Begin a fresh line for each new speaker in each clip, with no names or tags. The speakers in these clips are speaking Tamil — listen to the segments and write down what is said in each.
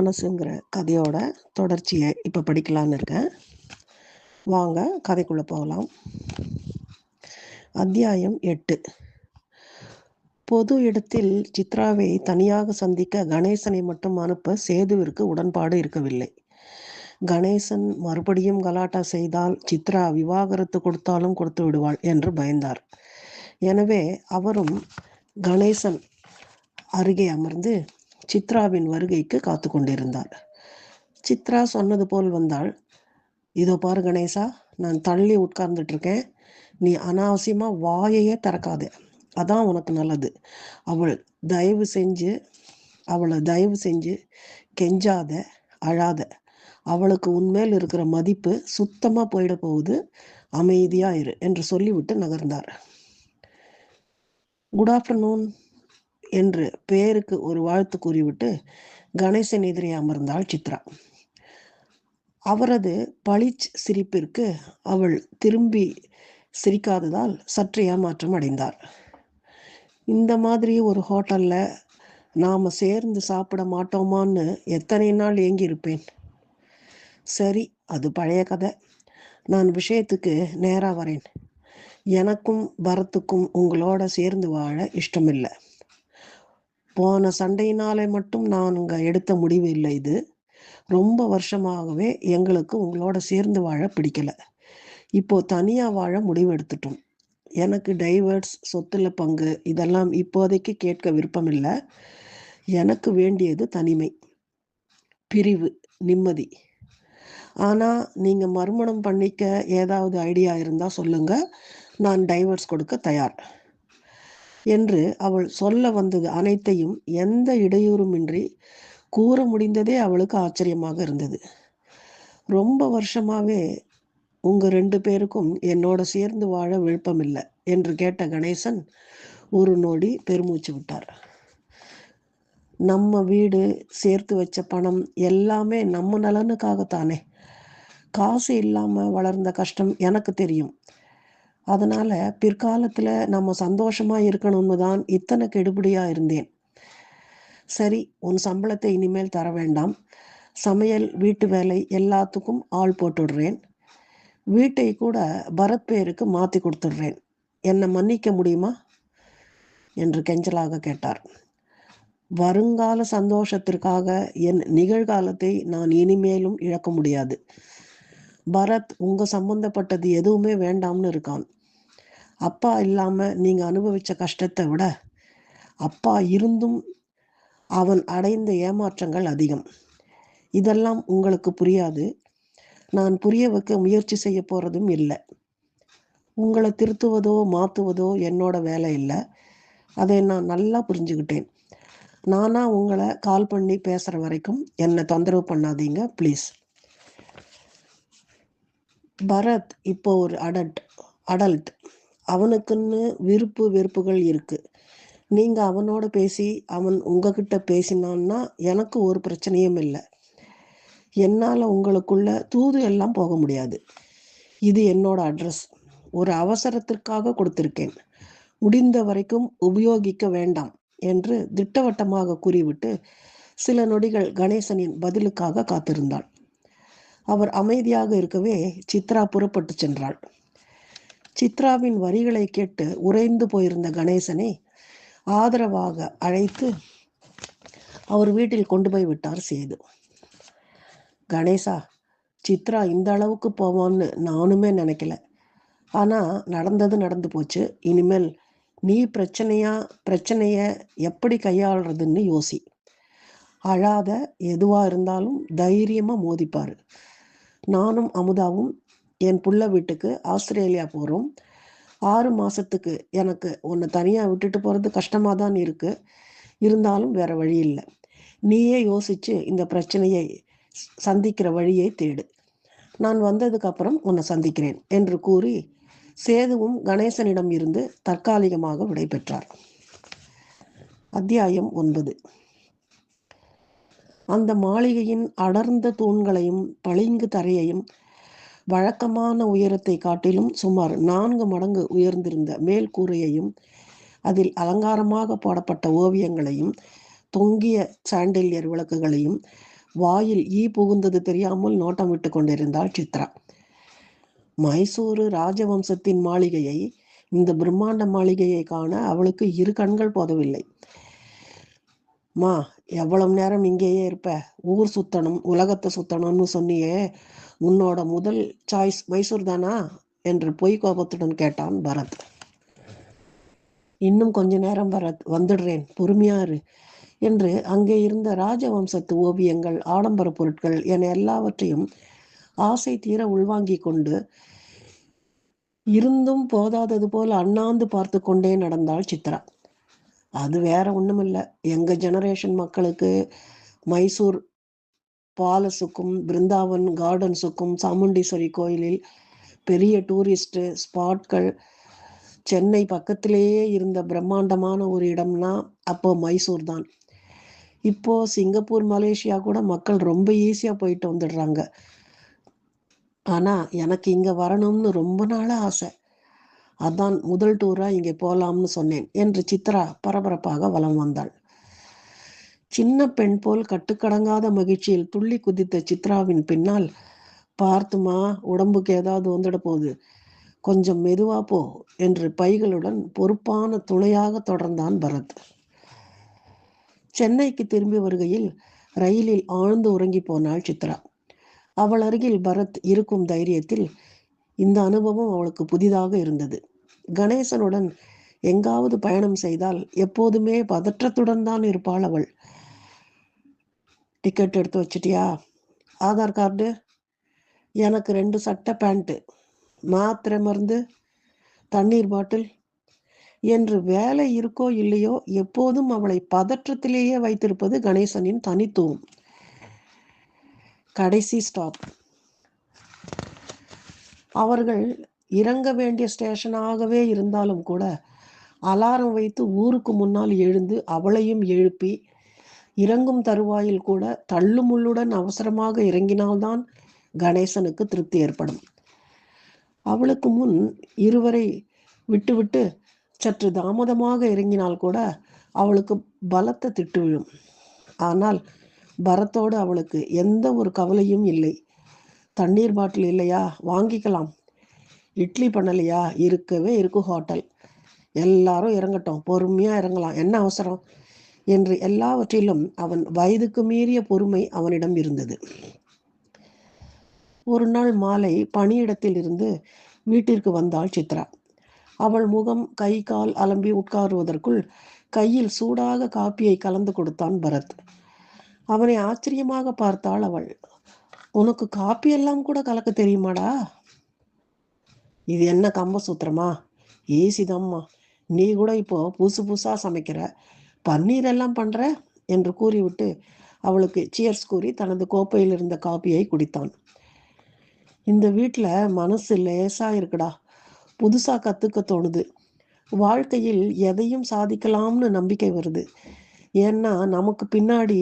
மனசுங்கிற கதையோட தொடர்ச்சியை இப்போ படிக்கலான்னு இருக்கேன். வாங்க கதைக்குள்ளே போகலாம். அத்தியாயம் 8. பொது இடத்தில் சித்ராவை தனியாக சந்திக்க கணேசனை மட்டும் அனுப்ப சேதுவிற்கு உடன்பாடு இருக்கவில்லை. கணேசன் மறுபடியும் கலாட்டா செய்தால் சித்ரா விவாகரத்து கொடுத்தாலும் கொடுத்து விடுவாள் என்று பயந்தார். எனவே அவரும் கணேசன் அருகே அமர்ந்து சித்ராவின் வருகைக்கு காத்து கொண்டிருந்தார். சித்ரா சொன்னது போல் வந்தாள். இதோ பாரு கணேசா, நான் தள்ளி உட்கார்ந்துட்டு இருக்கேன். நீ அனாவசியமாக வாயையே திறக்காத, அதான் உனக்கு நல்லது. அவளை தயவு செஞ்சு கெஞ்சாத, அழாத. அவளுக்கு உன்மேல் இருக்கிற மதிப்பு சுத்தமாக போயிட போகுது. அமைதியாக இரு என்று சொல்லிவிட்டு நகர்ந்தார். குட் ஆஃப்டர்நூன் என்று பேருக்கு ஒரு வாழ்த்து கூறிவிட்டு கணேசன் எதிரே அமர்ந்தாள் சித்ரா. அவரது பளிச் சிரிப்பிற்கு அவள் திரும்பி சிரிக்காததால் சற்று ஏமாற்றம் அடைந்தார். இந்த மாதிரி ஒரு ஹோட்டல்ல நாம் சேர்ந்து சாப்பிட மாட்டோமான்னு எத்தனை நாள் ஏங்கியிருப்பேன். சரி, அது பழைய கதை. நான் விஷயத்துக்கு நேராக வரேன். எனக்கும் பரத்துக்கும் உங்களோட சேர்ந்து வாழ இஷ்டமில்லை. போன சண்டையினாலே மட்டும் நாங்கள் எடுத்த முடிவு இல்லை. இது ரொம்ப வருஷமாகவே எங்களுக்கு உங்களோட சேர்ந்து வாழ பிடிக்கல. இப்போ தனியாக வாழ முடிவு எடுத்துட்டோம். எனக்கு டைவர்ஸ், சொத்துல பங்கு இதெல்லாம் இப்போதைக்கு கேட்க விருப்பமில்லை. எனக்கு வேண்டியது தனிமை, பிரிவு, நிம்மதி. ஆனால் நீங்கள் மறுமணம் பண்ணிக்க ஏதாவது ஐடியா இருந்தால் சொல்லுங்கள், நான் டைவர்ஸ் கொடுக்க தயார் என்று அவள் சொல்ல வந்தது அனைத்தையும் எந்த இடையூறுமின்றி கூற முடிந்ததே அவளுக்கு ஆச்சரியமாக இருந்தது. ரொம்ப வருஷமாகவே உங்கள் 2 பேருக்கும் என்னோட சேர்ந்து வாழ விருப்பமில்லை என்று கேட்ட கணேசன் ஒரு நொடி பெருமூச்சு விட்டார். நம்ம வீடு, சேர்த்து வச்ச பணம் எல்லாமே நம்ம நலனுக்காகத்தானே. காசு இல்லாமல் வளர்ந்த கஷ்டம் எனக்கு தெரியும். அதனால் பிற்காலத்தில் நம்ம சந்தோஷமாக இருக்கணும்னு தான் இத்தனை கெடுபிடியாக இருந்தேன். சரி, உன் சம்பளத்தை இனிமேல் தர வேண்டாம். சமையல், வீட்டு வேலை எல்லாத்துக்கும் ஆள் போட்டுடுறேன். வீட்டை கூட பரத் பேருக்கு மாற்றி கொடுத்துடுறேன். என்னை மன்னிக்க முடியுமா என்று கெஞ்சலாக கேட்டார். வருங்கால சந்தோஷத்திற்காக என் நிகழ்காலத்தை நான் இனிமேலும் இழக்க முடியாது. பரத் உங்கள் சம்பந்தப்பட்டது எதுவுமே வேண்டாம்னு இருக்கான். அப்பா இல்லாமல் நீங்கள் அனுபவித்த கஷ்டத்தை விட அப்பா இருந்தும் அவன் அடைந்த ஏமாற்றங்கள் அதிகம். இதெல்லாம் உங்களுக்கு புரியாது. நான் புரிய வைக்க முயற்சி செய்ய போகிறதும் இல்லை. உங்களை திருத்துவதோ மாற்றுவதோ என்னோட வேலை இல்லை. அதை நான் நல்லா புரிஞ்சுக்கிட்டேன். நானாக உங்களை கால் பண்ணி பேசுகிற வரைக்கும் என்னை தொந்தரவு பண்ணாதீங்க ப்ளீஸ். பரத் இப்போ ஒரு அடல்ட். அவனுக்குன்னு விருப்பு வெறுப்புகள் இருக்குது. நீங்கள் அவனோட பேசி அவன் உங்ககிட்ட பேசினான்னா எனக்கு ஒரு பிரச்சனையும் இல்லை. என்னால் உங்களுக்குள்ள தூது எல்லாம் போக முடியாது. இது என்னோட அட்ரஸ். ஒரு அவசரத்திற்காக கொடுத்திருக்கேன். முடிந்த வரைக்கும் உபயோகிக்க வேண்டாம் என்று திட்டவட்டமாக கூறிவிட்டு சில நொடிகள் கணேசனின் பதிலுக்காக காத்திருந்தாள். அவர் அமைதியாக இருக்கவே சித்ரா புறப்பட்டு சென்றாள். சித்ராவின் வரிகளை கேட்டு உறைந்து போயிருந்த கணேசனை ஆதரவாக அழைத்து அவர் வீட்டில் கொண்டு போய் விட்டார் சேது. கணேசா, சித்ரா இந்த அளவுக்கு போவான்னு நானுமே நினைக்கல. ஆனால் நடந்தது நடந்து போச்சு. இனிமேல் நீ பிரச்சனைய எப்படி கையாளுறதுன்னு யோசி. அழாத, எதுவாக இருந்தாலும் தைரியமாக மோதிப்பார். நானும் அமுதாவும் என் புள்ள வீட்டுக்கு ஆஸ்திரேலியா போகிறோம். 6 மாதத்துக்கு எனக்கு உன்னை தனியாக விட்டுட்டு போகிறது கஷ்டமாக தான் இருக்குது. இருந்தாலும் வேறு வழி இல்லை. நீயே யோசித்து இந்த பிரச்சனையை சந்திக்கிற வழியை தேடு. நான் வந்ததுக்கப்புறம் உன்னை சந்திக்கிறேன் என்று கூறி சேதுவும் கணேசனிடம் இருந்து தற்காலிகமாக விடைபெற்றார். அத்தியாயம் 9. அந்த மாளிகையின் அடர்ந்த தூண்களையும் பளிங்கு தரையையும் வழக்கமான உயரத்தை காட்டிலும் சுமார் 4 மடங்கு உயர்ந்திருந்த மேல் கூரையையும் அதில் அலங்காரமாக போடப்பட்ட ஓவியங்களையும் தொங்கிய சாண்டில்யர் விளக்குகளையும் வாயில் ஈ புகுந்தது தெரியாமல் நோட்டம் விட்டு கொண்டிருந்தாள் சித்ரா. மைசூரு ராஜவம்சத்தின் மாளிகையை, இந்த பிரம்மாண்ட மாளிகையை காண அவளுக்கு இரு கண்கள் போதவில்லை. மா, எவ்வளவு நேரம் இங்கேயே இருப்ப? ஊர் சுத்தணும், உலகத்தை சுத்தணும்னு சொன்னியே, உன்னோட முதல் சாய்ஸ் மைசூர் தானா என்று பொய் கோபத்துடன் கேட்டான் பரத். இன்னும் கொஞ்ச நேரம் பரத், வந்துடுறேன், பொறுமையாரு என்று அங்கே இருந்த ராஜவம்சத்து ஓவியங்கள், ஆடம்பர பொருட்கள் என எல்லாவற்றையும் ஆசை தீர உள்வாங்கி கொண்டு இருந்தும் போதாதது போல் அண்ணாந்து பார்த்து கொண்டே நடந்தாள் சித்ரா. அது வேற ஒண்ணுமில்ல, எங்க ஜெனரேஷன் மக்களுக்கு மைசூர் பாலஸுக்கும் பிருந்தாவன் கார்டன்ஸுக்கும் சாமுண்டீஸ்வரி கோயிலில் பெரிய டூரிஸ்ட் ஸ்பாட்கள், சென்னை பக்கத்திலேயே இருந்த பிரம்மாண்டமான ஒரு இடம்னா அப்போ மைசூர் தான். இப்போ சிங்கப்பூர், மலேசியா கூட மக்கள் ரொம்ப ஈஸியா போயிட்டு வந்துடுறாங்க. ஆனா எனக்கு இங்க வரணும்னு ரொம்ப நாளா ஆசை. அதான் முதல் டூரா இங்கே போலாம்னு சொன்னேன் என்று சித்ரா பரபரப்பாக வலம் வந்தாள். சின்ன பெண் போல் கட்டுக்கடங்காத மகிழ்ச்சியில் துள்ளி குதித்த சித்ராவின் பின்னால், பார்த்துமா, உடம்புக்கு ஏதாவது வந்துட போகுது, கொஞ்சம் மெதுவா போ என்று பைகளுடன் பொறுப்பான துணையாக தொடர்ந்தான் பரத். சென்னைக்கு திரும்பி வருகையில் ரயிலில் ஆழ்ந்து உறங்கி போனாள் சித்ரா. அவள் அருகில் பரத் இருக்கும் தைரியத்தில் இந்த அனுபவம் அவளுக்கு புதிதாக இருந்தது. கணேசனுடன் எங்காவது பயணம் செய்தால் எப்போதுமே பதற்றத்துடன் தான் இருப்பாள் அவள். டிக்கெட் எடுத்து வச்சிட்டியா? ஆதார் கார்டு? எனக்கு 2 சட்டை பேண்ட்டு, மாத்திரை மருந்து, தண்ணீர் பாட்டில் என்று வேலை இருக்கோ இல்லையோ எப்போதும் அவளை பதற்றத்திலேயே வைத்திருப்பது கணேசனின் தனித்துவம். கடைசி ஸ்டாப். அவர்கள் இறங்க வேண்டிய ஸ்டேஷனாகவே இருந்தாலும் கூட அலாரம் வைத்து ஊருக்கு முன்னால் எழுந்து அவளையும் எழுப்பி இறங்கும் தருவாயில் கூட தள்ளுமுள்ளுடன் அவசரமாக இறங்கினால்தான் கணேசனுக்கு திருப்தி ஏற்படும். அவளுக்கு முன் இருவரை விட்டுவிட்டு சற்று தாமதமாக இறங்கினால் கூட அவளுக்கு பலத்த திட்டு விழும். ஆனால் பரத்தோடு அவளுக்கு எந்த ஒரு கவலையும் இல்லை. தண்ணீர் பாட்டில் இல்லையா? வாங்கிக்கலாம். இட்லி பண்ணலையா? இருக்கவே இருக்கு ஹோட்டல். எல்லாரும் இறங்கட்டும், பொறுமையா இறங்கலாம், என்ன அவசரம் என்று எல்லாவற்றிலும் அவன் வயதுக்கு மீறிய பொறுமை அவனிடம் இருந்தது. ஒரு நாள் மாலை பணியிடத்தில் இருந்து வீட்டிற்கு வந்தாள் சித்ரா. அவள் முகம் கை கால் அலம்பி உட்காருவதற்குள் கையில் சூடாக காப்பியை கலந்து கொடுத்தான் பரத். அவனை ஆச்சரியமாக பார்த்தாள் அவள். உனக்கு காப்பி எல்லாம் கூட கலக்க தெரியுமாடா? இது என்ன கம்பசூத்திரமா? ஈசிதாம்மா, நீ கூட இப்போ புதுசு புதுசா சமைக்கிற, பன்னீர் எல்லாம் பண்ற என்று கூறிவிட்டு அவளுக்கு சியர்ஸ் கூறி தனது கோப்பையில் இருந்த காப்பியை குடித்தான். இந்த வீட்டில் மனசு லேசா இருக்குடா, புதுசா கத்துக்க தோணுது, வாழ்க்கையில் எதையும் சாதிக்கலாம்னு நம்பிக்கை வருது. ஏன்னா நமக்கு பின்னாடி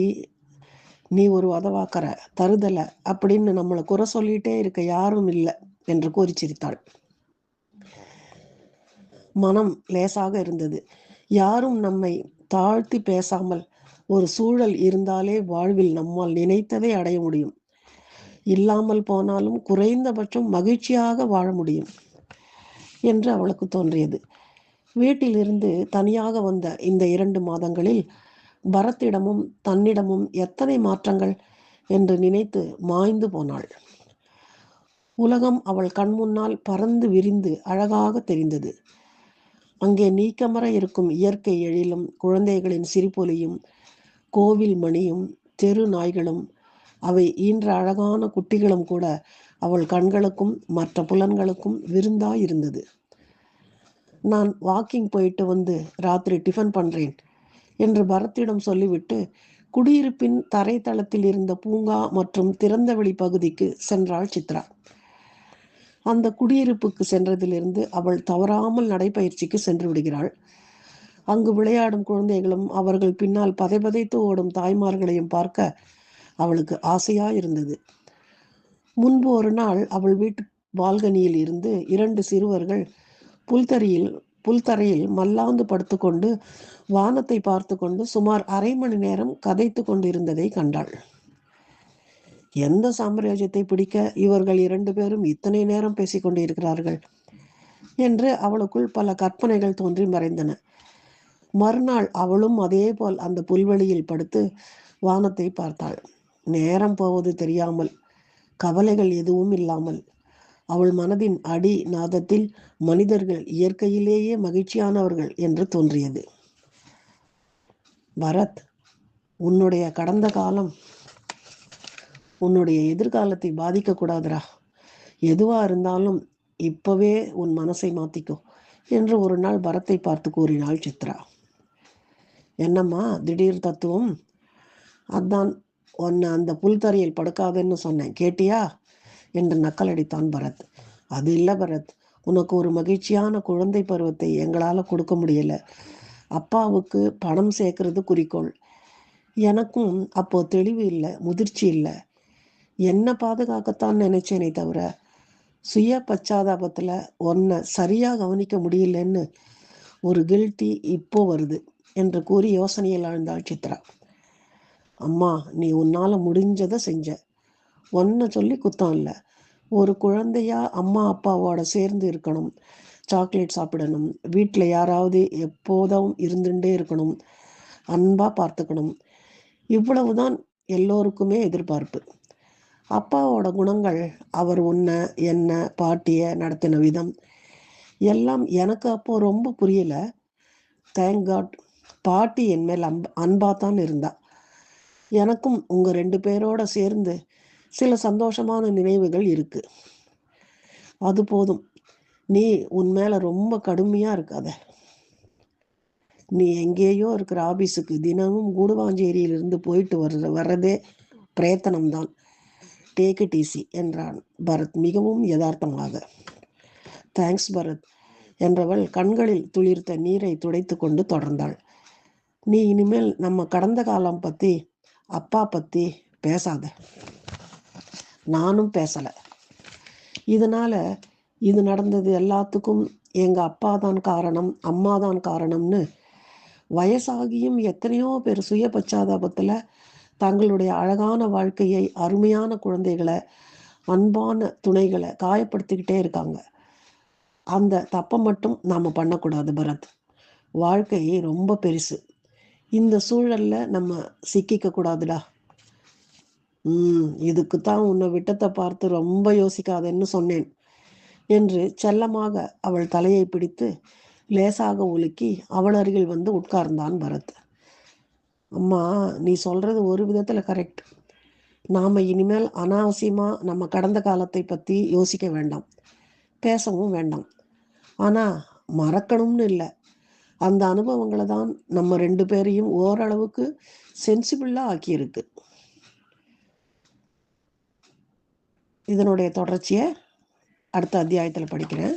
நீ ஒரு உதவாக்கற தருதலை அப்படின்னு நம்மளை குறை சொல்லிட்டே இருக்க யாரும் இல்லை என்று கூறி சிரித்தாள். மனம் லேசாக இருந்தது. யாரும் நம்மை தாழ்த்தி பேசாமல் ஒரு சூழல் இருந்தாலே வாழ்வில் நம்மால் நினைத்ததை அடைய முடியும். இல்லாமல் போனாலும் குறைந்தபட்சம் மகிழ்ச்சியாக வாழ முடியும் என்று அவளுக்கு தோன்றியது. வீட்டிலிருந்து தனியாக வந்த இந்த 2 மாதங்களில் பரத்திடமும் தன்னிடமும் எத்தனை மாற்றங்கள் என்று நினைத்து மாய்ந்து போனாள். உலகம் அவள் கண் முன்னால் பறந்து விரிந்து அழகாக தெரிந்தது. அங்கே நீக்கமர இருக்கும் இயற்கை எழிலும், குழந்தைகளின் சிரிப்பொலியும், கோவில் மணியும், தெரு நாய்களும், அவை ஈன்ற அழகான குட்டிகளும் கூட அவள் கண்களுக்கும் மற்ற புலன்களுக்கும் விருந்தாயிருந்தது. நான் வாக்கிங் போயிட்டு வந்து ராத்திரி டிஃபன் பண்றேன் என்று பரத்திடம் சொல்லிவிட்டு குடியிருப்பின் தரைத்தளத்தில் இருந்த பூங்கா மற்றும் திறந்தவெளி பகுதிக்கு சென்றாள் சித்ரா. அந்த குடியிருப்புக்கு சென்றதிலிருந்து அவள் தவறாமல் நடைபயிற்சிக்கு சென்று விடுகிறாள். அங்கு விளையாடும் குழந்தைகளும் அவர்கள் பின்னால் பதைபதைத்து ஓடும் தாய்மார்களையும் பார்க்க அவளுக்கு ஆசையாயிருந்தது. முன்பு ஒரு நாள் அவள் வீட்டு பால்கனியில் இருந்து 2 சிறுவர்கள் புல்தரையில் மல்லாந்து படுத்துக்கொண்டு வானத்தை பார்த்து கொண்டு சுமார் அரை மணி நேரம் கதைத்து கொண்டிருந்ததை கண்டாள். எந்த சாம்ராஜ்யத்தை பிடிக்க இவர்கள் 2 பேரும் இத்தனை நேரம் பேசிக் கொண்டிருக்கிறார்கள் என்று அவளுக்குள் பல கற்பனைகள் தோன்றி மறைந்தன. மறுநாள் அவளும் அதே போல் அந்த புல்வெளியில் படுத்து வானத்தை பார்த்தாள். நேரம் போவது தெரியாமல், கவலைகள் எதுவும் இல்லாமல். அவள் மனதின் அடி நாதத்தில் மனிதர்கள் இயற்கையிலேயே மகிழ்ச்சியானவர்கள் என்று தோன்றியது. பரத், உன்னுடைய கடந்த காலம் உன்னுடைய எதிர்காலத்தை பாதிக்கக்கூடாதுரா. எதுவா இருந்தாலும் இப்பவே உன் மனசை மாத்திக்கோ என்று ஒரு நாள் பரத்தை பார்த்து கூறினாள் சித்ரா. என்னம்மா திடீர் தத்துவம்? அதான் உன்னை அந்த புல்தரையில் படுக்காதுன்னு சொன்னேன், கேட்டியா என்று நக்கலடித்தான் பரத். அது இல்லை பரத், உனக்கு ஒரு மகிழ்ச்சியான குழந்தை பருவத்தை எங்களால் கொடுக்க முடியல. அப்பாவுக்கு பணம் சேர்க்கறது குறிக்கோள். எனக்கும் அப்போ தெளிவு இல்லை, முதிர்ச்சி இல்லை. என்னை பாதுகாக்கத்தான் நினைச்சேனே தவிர சுய பச்சாதாபத்தில் உன்னை சரியாக கவனிக்க முடியலன்னு ஒரு கில்ட்டி இப்போ வருது என்று கூறி யோசனையில் ஆழ்ந்தாள் சித்ரா. அம்மா, நீ உன்னால் முடிஞ்சதை செஞ்ச. ஒன்றை சொல்லி குத்தம் இல்லை. ஒரு குழந்தையா அம்மா அப்பாவோட சேர்ந்து இருக்கணும், சாக்லேட் சாப்பிடணும், வீட்டில் யாராவது எப்போதும் இருந்துகிட்டே இருக்கணும், அன்பாக பார்த்துக்கணும். இவ்வளவுதான் எல்லோருக்குமே எதிர்பார்ப்பு. அப்பாவோட குணங்கள், அவர் உன்னை என்ன பாட்டியை நடத்தின விதம் எல்லாம் எனக்கு அப்போ ரொம்ப புரியல. தேங்க் காட், பாட்டி என் மேல் அன்பாத்தான் இருந்தா. எனக்கும் உங்கள் 2 பேரோட சேர்ந்து சில சந்தோஷமான நினைவுகள் இருக்கு. அது போதும். நீ உன் மேலே ரொம்ப கடுமையாக இருக்காத. நீ எங்கேயோ இருக்கிற ஆபீஸுக்கு தினமும் கூடுவாஞ்சேரியிலிருந்து போயிட்டு வர்றதே பிரயத்தனம்தான். டேக் இட் ஈஸி என்றான் பரத் மிகவும் யதார்த்தமாக. தேங்க்ஸ் பரத் என்றவள் கண்களில் துளிர்த்த நீரை துடைத்து கொண்டு தொடர்ந்தாள். நீ இனிமேல் நம்ம கடந்த காலம் பற்றி, அப்பா பற்றி பேசாத. நானும் பேசலை. இதனால் இது நடந்தது எல்லாத்துக்கும் எங்கள் அப்பா தான் காரணம், அம்மா தான் காரணம்னு வயசாகியும் எத்தனையோ பேர் சுய பச்சாதாபத்தில் தங்களுடைய அழகான வாழ்க்கையை, அருமையான குழந்தைகளை, அன்பான துணைகளை காயப்படுத்திக்கிட்டே இருக்காங்க. அந்த தப்பை மட்டும் நாம் பண்ணக்கூடாது பரத். வாழ்க்கை ரொம்ப பெருசு. இந்த சூழலில் நம்ம சிக்கிக்க கூடாதுடா. இதுக்குத்தான் உன்னை விட்டத்தை பார்த்து ரொம்ப யோசிக்காதேன்னு சொன்னேன் என்று செல்லமாக அவள் தலையை பிடித்து லேசாக உலுக்கி அவள் அருகில் வந்து உட்கார்ந்தான் பரத். அம்மா, நீ சொல்கிறது ஒரு விதத்தில் கரெக்ட். நாம் இனிமேல் அனாவசியமாக நம்ம கடந்த காலத்தை பற்றி யோசிக்க வேண்டாம், பேசவும் வேண்டாம். ஆனால் மறக்கணும்னு இல்லை. அந்த அனுபவங்களை தான் நம்ம 2 பேரையும் ஓரளவுக்கு சென்சிபிளாக ஆக்கியிருக்கு. இதனுடைய தொடர்ச்சியை அடுத்த அத்தியாயத்தில் படிக்கிறேன்.